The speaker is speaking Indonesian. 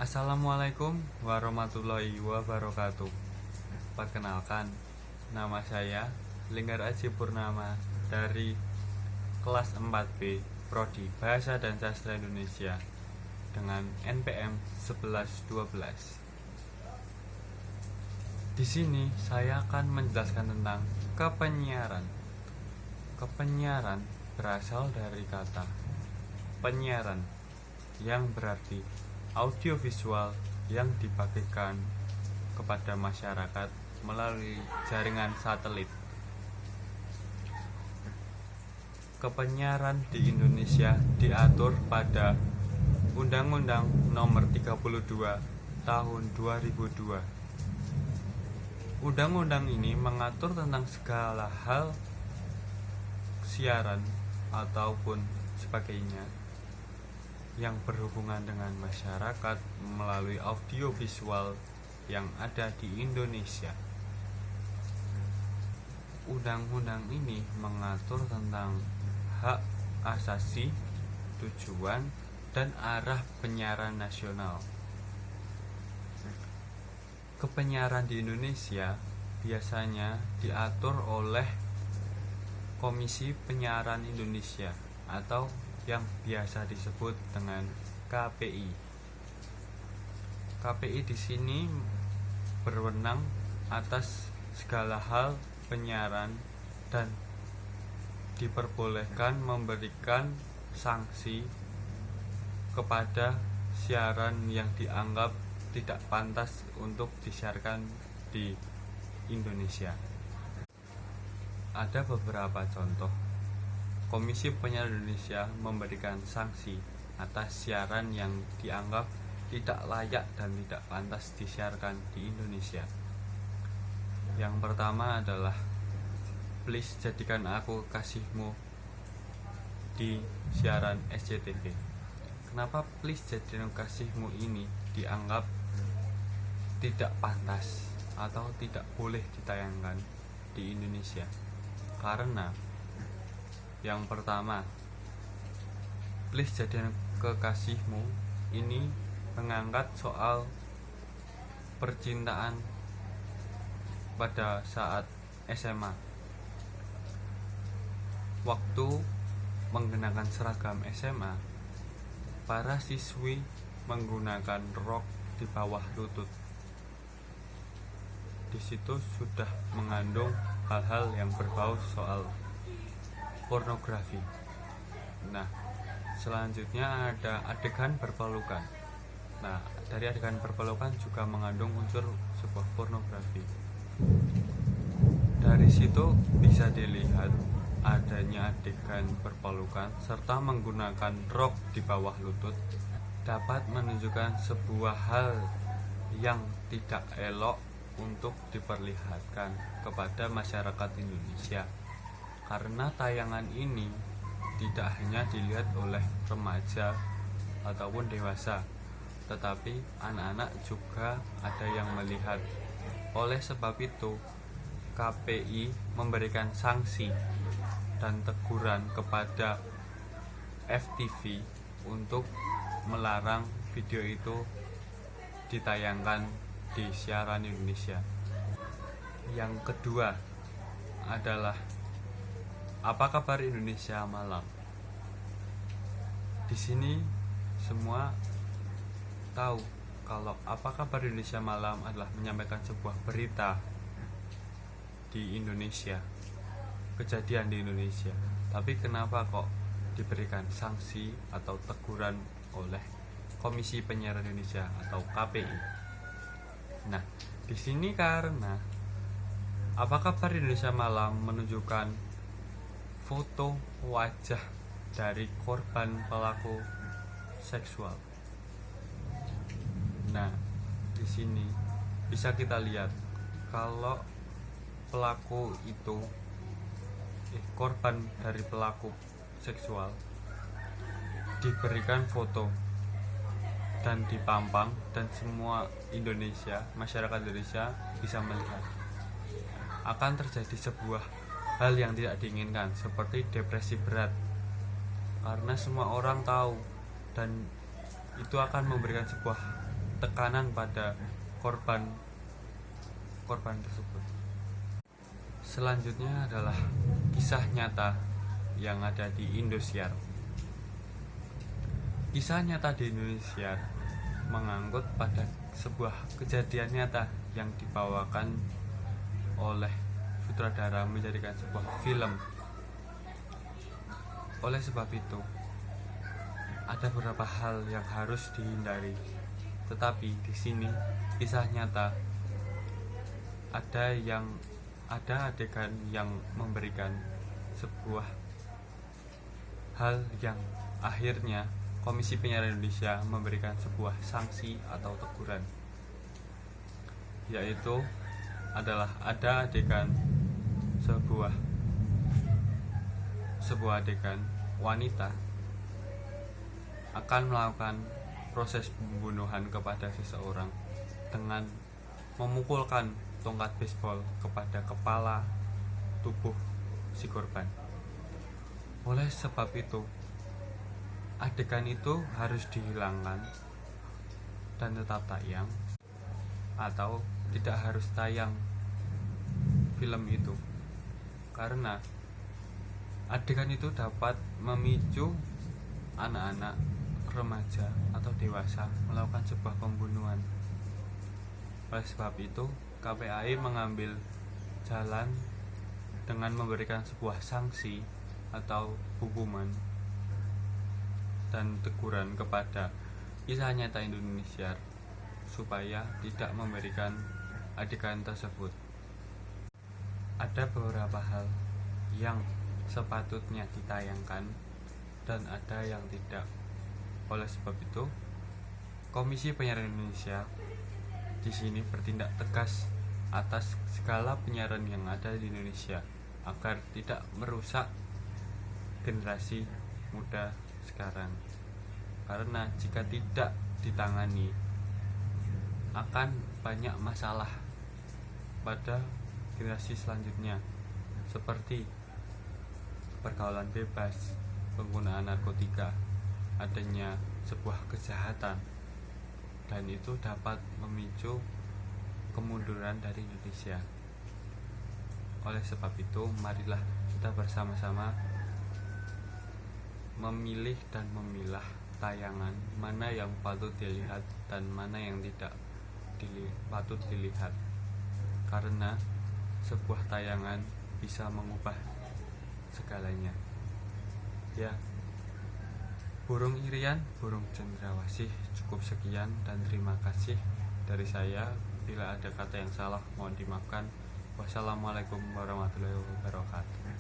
Assalamualaikum warahmatullahi wabarakatuh. Perkenalkan, nama saya Linggar Aji Purnama dari kelas 4B Prodi Bahasa dan Sastra Indonesia dengan NPM 1112. Di sini saya akan menjelaskan tentang kepenyiaran. Kepenyiaran berasal dari kata penyiaran yang berarti audiovisual yang dibagikan kepada masyarakat melalui jaringan satelit. Kepenyiaran di Indonesia diatur pada Undang-Undang Nomor 32 Tahun 2002. Undang-undang ini mengatur tentang segala hal siaran ataupun sebagainya yang berhubungan dengan masyarakat melalui audiovisual yang ada di Indonesia. Undang-undang ini mengatur tentang hak asasi, tujuan, dan arah penyiaran nasional. Kepenyiaran di Indonesia biasanya diatur oleh Komisi Penyiaran Indonesia atau yang biasa disebut dengan KPI. KPI di sini berwenang atas segala hal penyiaran dan diperbolehkan memberikan sanksi kepada siaran yang dianggap tidak pantas untuk disiarkan di Indonesia. Ada beberapa contoh. Komisi Penyiaran Indonesia memberikan sanksi atas siaran yang dianggap tidak layak dan tidak pantas disiarkan di Indonesia. Yang pertama adalah please jadikan aku kasihmu di siaran SCTV. Kenapa please jadikan kasihmu ini dianggap tidak pantas atau tidak boleh ditayangkan di Indonesia? Karena yang pertama, please jadikan kekasihmu ini mengangkat soal percintaan pada saat SMA. Waktu menggunakan seragam SMA, para siswi menggunakan rok di bawah lutut. Di situ sudah mengandung hal-hal yang berbau soal pornografi. Nah, selanjutnya ada adegan berpelukan. Nah, dari adegan berpelukan juga mengandung unsur sebuah pornografi. Dari situ bisa dilihat adanya adegan berpelukan serta menggunakan rok di bawah lutut dapat menunjukkan sebuah hal yang tidak elok untuk diperlihatkan kepada masyarakat Indonesia. Karena tayangan ini tidak hanya dilihat oleh remaja ataupun dewasa, tetapi anak-anak juga ada yang melihat. Oleh sebab itu, KPI memberikan sanksi dan teguran kepada FTV untuk melarang video itu ditayangkan di siaran Indonesia. Yang kedua adalah apa kabar Indonesia malam. Di sini semua tahu kalau apa kabar Indonesia malam adalah menyampaikan sebuah berita di Indonesia, kejadian di Indonesia. Tapi kenapa kok diberikan sanksi atau teguran oleh Komisi Penyiaran Indonesia atau KPI? Nah, di sini karena apa kabar Indonesia malam menunjukkan foto wajah dari korban pelaku seksual. Nah, di sini bisa kita lihat kalau pelaku itu korban dari pelaku seksual diberikan foto dan dipampang dan semua Indonesia, masyarakat Indonesia bisa melihat, akan terjadi sebuah hal yang tidak diinginkan seperti depresi berat, karena semua orang tahu dan itu akan memberikan sebuah tekanan pada korban tersebut. Selanjutnya adalah kisah nyata yang ada di Indosiar. Kisah nyata di Indonesia mengangkut pada sebuah kejadian nyata yang dibawakan oleh sutradara menjadikan sebuah film. Oleh sebab itu, ada beberapa hal yang harus dihindari. Tetapi di sini kisah nyata ada adegan yang memberikan sebuah hal yang akhirnya Komisi Penyiaran Indonesia memberikan sebuah sanksi atau teguran, yaitu adalah ada adegan sebuah adegan wanita akan melakukan proses pembunuhan kepada seseorang dengan memukulkan tongkat baseball kepada kepala tubuh si korban. Oleh sebab itu, adegan itu harus dihilangkan dan tetap tayang, atau tidak harus tayang film itu, karena adegan itu dapat memicu anak-anak, remaja atau dewasa melakukan sebuah pembunuhan. Oleh sebab itu, KPAI mengambil jalan dengan memberikan sebuah sanksi atau hukuman dan teguran kepada Kisah Nyata Indonesia supaya tidak memberikan adegan tersebut. Ada beberapa hal yang sepatutnya ditayangkan dan ada yang tidak. Oleh sebab itu, Komisi Penyiaran Indonesia di sini bertindak tegas atas segala penyiaran yang ada di Indonesia agar tidak merusak generasi muda sekarang, karena jika tidak ditangani akan banyak masalah pada generasi selanjutnya, seperti pergaulan bebas, penggunaan narkotika, adanya sebuah kejahatan, dan itu dapat memicu kemunduran dari Indonesia. Oleh sebab itu, marilah kita bersama-sama memilih dan memilah tayangan mana yang patut dilihat dan mana yang tidak patut dilihat, karena sebuah tayangan bisa mengubah segalanya. Ya, burung irian, burung cendrawasih, cukup sekian dan terima kasih dari saya. Bila ada kata yang salah mohon dimaafkan. Wassalamualaikum warahmatullahi wabarakatuh.